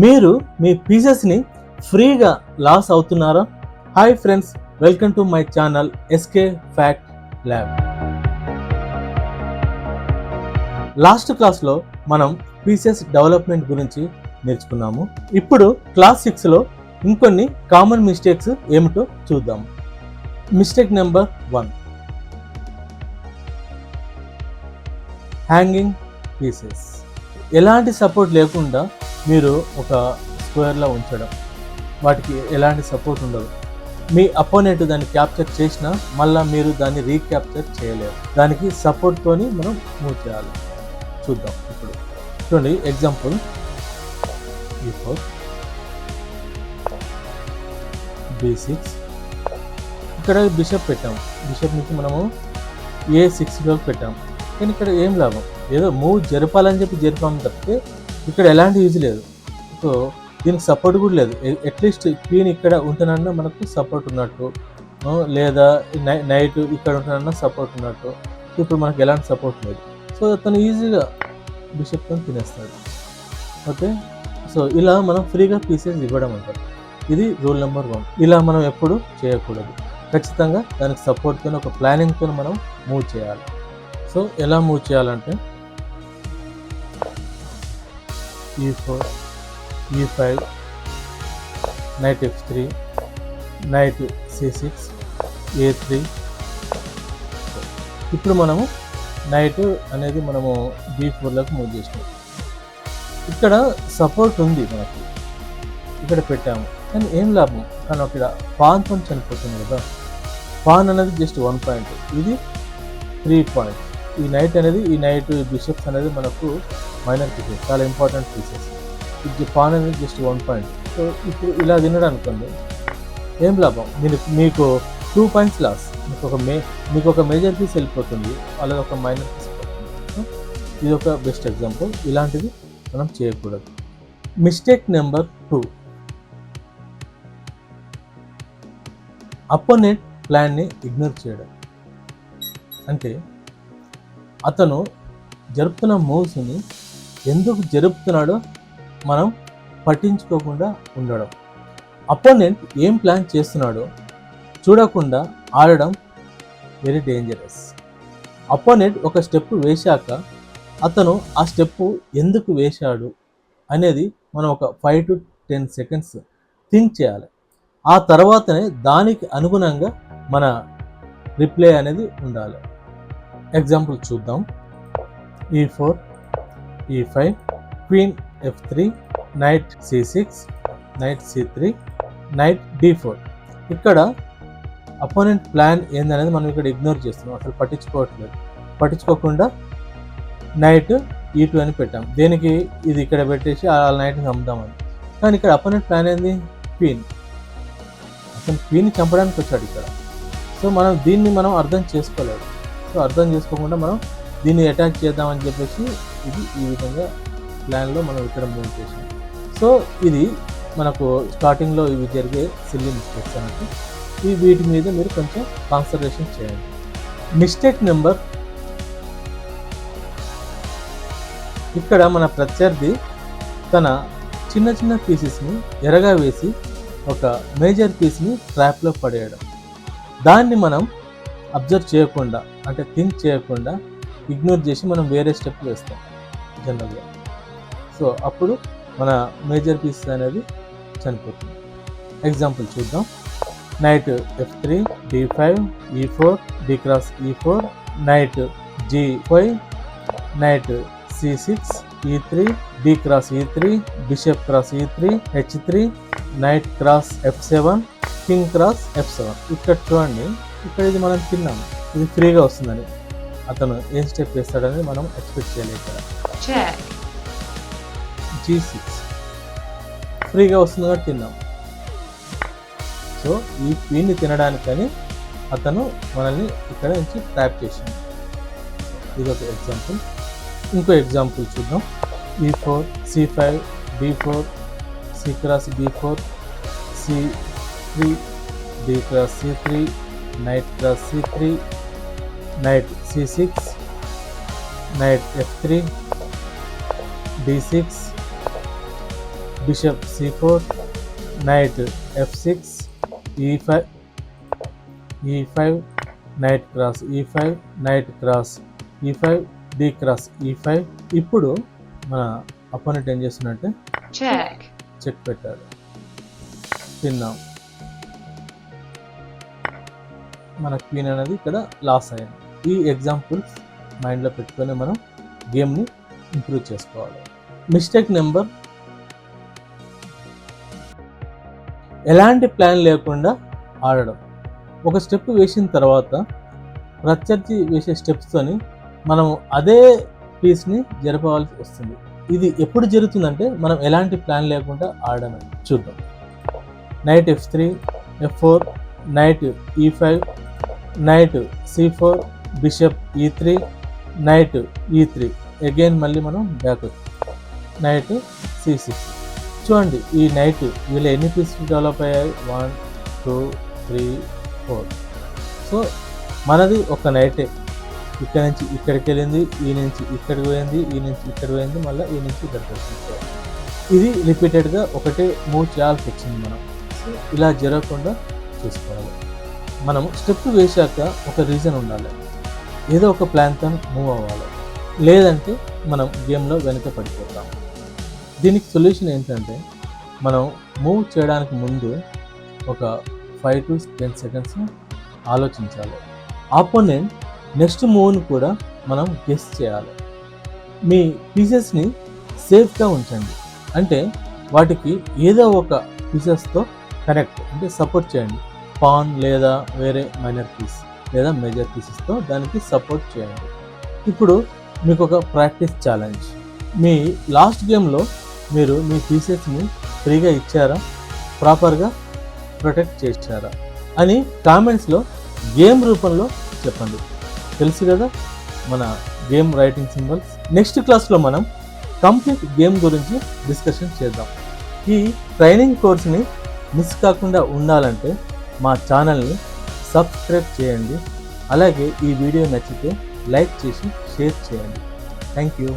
మీరు మీ పీసెస్ని ఫ్రీగా లాస్ అవుతున్నారా? Hi friends, welcome to my channel SK fact lab. Last క్లాస్లో మనం పీసెస్ డెవలప్మెంట్ గురించి నేర్చుకున్నాము. ఇప్పుడు క్లాస్ 6లో ఇంకొన్ని కామన్ మిస్టేక్స్ ఏమిటో చూద్దాం. Mistake number 1, hanging pieces. ఎలాంటి సపోర్ట్ లేకుండా మీరు ఒక స్క్వేర్లో ఉంచడం, వాటికి ఎలాంటి సపోర్ట్ ఉండదు. మీ అపోనెంట్ దాన్ని క్యాప్చర్ చేసినా మళ్ళీ మీరు దాన్ని రీక్యాప్చర్ చేయలేరు. దానికి సపోర్ట్తోని మనం మూవ్ చేయాలి. చూద్దాం. ఇప్పుడు చూడండి ఎగ్జాంపుల్, E4 B6. ఇక్కడ బిషప్ పెట్టాము, బిషప్ నుంచి మనము A6లోకి పెట్టాము. కానీ ఇక్కడ ఏం లాభం, ఏదో మూవ్ జరపాలని చెప్పి జరిపాము తప్పితే ఇక్కడ ఎలాంటి యూజ్ లేదు. సో దీనికి సపోర్ట్ కూడా లేదు. అట్లీస్ట్ క్వీన్ ఇక్కడ ఉంటేనన్నా మనకు సపోర్ట్ ఉన్నట్టు, లేదా నైట్ ఇక్కడ ఉంటేనన్నా సపోర్ట్ ఉన్నట్టు. ఇప్పుడు మనకు ఎలాంటి సపోర్ట్ లేదు. సో అతను ఈజీగా బిషప్తో తినేస్తాడు. ఓకే, సో ఇలా మనం ఫ్రీగా పీసెస్ ఇవ్వడం అంటారు. ఇది రూల్ నెంబర్ 1. ఇలా మనం ఎప్పుడు చేయకూడదు. ఖచ్చితంగా దానికి సపోర్ట్తో ఒక ప్లానింగ్తో మనం మూవ్ చేయాలి. సో ఎలా మూవ్ చేయాలంటే E4 E5 night F3 night C6 A3. ఇప్పుడు మనము నైట్ అనేది మనము B4లోకి మూవ్ చేసినాం. ఇక్కడ సపోర్ట్ ఉంది మనకి, ఇక్కడ పెట్టాము. కానీ ఏం లాభం, కానీ అక్కడ పాన్తో చనిపోతుంది కదా. పాన్ అనేది జస్ట్ 1 పాయింట్, ఇది 3 పాయింట్స్. ఈ నైట్ బిషప్స్ అనేది మనకు మైనర్ పీసెస్, చాలా ఇంపార్టెంట్ పీసెస్. ఇది పాన్ అనేది జస్ట్ 1 పాయింట్. సో ఇప్పుడు ఇలా తినడం అనుకోండి, ఏం లాభం, మీకు 2 పాయింట్స్ లాస్. మీకు ఒక మేజర్ పీస్ వెళ్ళిపోతుంది, అలాగే ఒక మైనర్ పీస్ వెళ్ళిపోతుంది. ఇది ఒక బెస్ట్ ఎగ్జాంపుల్. ఇలాంటిది మనం చేయకూడదు. మిస్టేక్ నెంబర్ 2, అపోనెంట్ ప్లాన్ని ఇగ్నోర్ చేయడం. అంటే అతను జరుపుతున్న మూవ్స్ని ఎందుకు జరుపుతున్నాడో మనం పట్టించుకోకుండా ఉండడం. అపోనెంట్ ఏం ప్లాన్ చేస్తున్నాడో చూడకుండా ఆడడం వెరీ డేంజరస్. అపోనెంట్ ఒక స్టెప్ వేశాక అతను ఆ స్టెప్ ఎందుకు వేశాడు అనేది మనం ఒక 5 to 10 seconds థింక్ చేయాలి. ఆ తర్వాతనే దానికి అనుగుణంగా మన రిప్లై అనేది ఉండాలి. ఎగ్జాంపుల్ చూద్దాం. E4 E5 queen F3 night C6 night C3 night D4. ఇక్కడ అపోనెంట్ ప్లాన్ ఏందనేది మనం ఇక్కడ ఇగ్నోర్ చేస్తున్నాం, అసలు పట్టించుకోకుండా నైట్ E2 అని పెట్టాం. దేనికి, ఇది ఇక్కడ పెట్టేసి ఆ నైట్ని చంపుదామని. కానీ ఇక్కడ అపోనెంట్ ప్లాన్ ఏంది, క్వీన్. అతను క్వీన్ని చంపడానికి వచ్చాడు ఇక్కడ. సో దీన్ని మనం అర్థం చేసుకోలేదు. సో అర్థం చేసుకోకుండా మనం దీన్ని అటాక్ చేద్దామని చెప్పేసి ఇది ఈ విధంగా ప్లాన్లో మనం ఇక్కడ మూవ్ చేసాం. సో ఇది మనకు స్టార్టింగ్లో ఇవి జరిగే సిల్లీ మిస్టేక్స్ అన్నట్టు. వీటి మీద మీరు కొంచెం కాన్సన్ట్రేషన్ చేయండి. మిస్టేక్ నెంబర్, ఇక్కడ మన ప్రత్యర్థి తన చిన్న పీసెస్ని ఎరగా వేసి ఒక మేజర్ పీస్ని ట్రాప్లో పడేయడం. దాన్ని మనం అబ్జర్వ్ చేయకుండా, అంటే థింక్ చేయకుండా ఇగ్నోర్ చేసి మనం వేరే స్టెప్ వేస్తాం జనరల్గా. సో అప్పుడు మన మేజర్ పీస్ అనేది చనిపోతుంది. ఎగ్జాంపుల్ చూద్దాం. Night F3 D5 E4 D cross E4 night G5 night C6 E3 D cross E3 bishop cross E3 H3 night cross F7 king cross F7. ఇక్కడ చూడండి, ఇక్కడ ఇది మనం తిన్నాము, ఇది ఫ్రీగా వస్తుందని అతను ఏం స్టెప్ వేస్తాడని మనం ఎక్స్పెక్ట్ చేయలేదు. ఇక్కడ G6 ఫ్రీగా వస్తుంది కాబట్టి తిన్నాం. సో ఈ క్వీన్ని తినడానికని అతను మనల్ని ఇక్కడ నుంచి ట్రాప్ చేసింది. ఇది ఒక ఎగ్జాంపుల్. ఇంకో ఎగ్జాంపుల్ చూద్దాం. E4 C5 D4 C cross B4 C3 D cross C3 night cross C3 night C6 night F3 D6 bishop c4, night f6, e5, night cross e5, night cross e5, d cross e5. ఇప్పుడు మన opponent ఏం చేస్తున్నట్టే check పెట్టాడు, తిన్నాం. మన queen అనేది ఇక్కడ loss అయింది. ఈ ఎగ్జాంపుల్స్ మైండ్లో పెట్టుకొని మనం గేమ్ని ఇంప్రూవ్ చేసుకోవాలి. మిస్టేక్ నెంబర్, ఎలాంటి ప్లాన్ లేకుండా ఆడడం. ఒక స్టెప్ వేసిన తర్వాత ప్రత్యర్థి వేసే స్టెప్స్తోని మనం అదే పీస్ని జరపవలసి వస్తుంది. ఇది ఎప్పుడు జరుగుతుందంటే మనం ఎలాంటి ప్లాన్ లేకుండా ఆడడం. చూద్దాం. Night f3, f4, night e5, night c4, bishop e3, night e3. Again మళ్ళీ మనం బ్యాక్ నైట్ c6. చూడండి, ఈ నైట్ వీళ్ళు ఎన్ని పీసెస్ డెవలప్ అయ్యాయి? 1, 2, 3, 4. సో మనది ఒక నైటే. ఇక్కడ నుంచి ఇక్కడికి వెళ్ళింది, ఈ నుంచి ఇక్కడికి పోయింది, ఈ నుంచి ఇక్కడ పోయింది, మళ్ళీ ఈ నుంచి ఇక్కడికి వచ్చింది. ఇది రిపీటెడ్గా ఒకటే మూవ్ చేయాల్సి వచ్చింది మనం. సో ఇలా జరగకుండా చూసుకోవాలి. మనం స్టెప్ వేశాక ఒక రీజన్ ఉండాలి, ఏదో ఒక ప్లాన్తో మూవ్ అవ్వాలి, లేదంటే మనం గేమ్లో వెనక పడిపోతాం. దీనికి సొల్యూషన్ ఏంటంటే మనం మూవ్ చేయడానికి ముందు ఒక 5 to 10 seconds ఆలోచించాలి. ఆపోనెంట్ నెక్స్ట్ మూవ్ని కూడా మనం గెస్ చేయాలి. మీ పీసెస్ని సేఫ్గా ఉంచండి, అంటే వాటికి ఏదో ఒక పీసెస్తో కనెక్ట్, అంటే సపోర్ట్ చేయండి. పాన్ లేదా వేరే మైనర్ పీస్ లేదా మేజర్ పీసెస్తో దానికి సపోర్ట్ చేయండి. ఇప్పుడు మీకు ఒక ప్రాక్టీస్ ఛాలెంజ్. మీ లాస్ట్ గేమ్లో మీరు మీ పీసెస్ని ఫ్రీగా ఇచ్చారా, ప్రాపర్గా ప్రొటెక్ట్ చేశారా అని కామెంట్స్లో గేమ్ రూపంలో చెప్పండి. తెలుసు కదా మన గేమ్ రైటింగ్ సింబల్స్. నెక్స్ట్ క్లాస్లో మనం కంప్లీట్ గేమ్ గురించి డిస్కషన్ చేద్దాం. ఈ ట్రైనింగ్ కోర్స్ని మిస్ కాకుండా ఉండాలంటే మా ఛానల్ని సబ్స్క్రైబ్ చేయండి. అలాగే ఈ వీడియో నచ్చితే లైక్ చేసి షేర్ చేయండి. Thank you.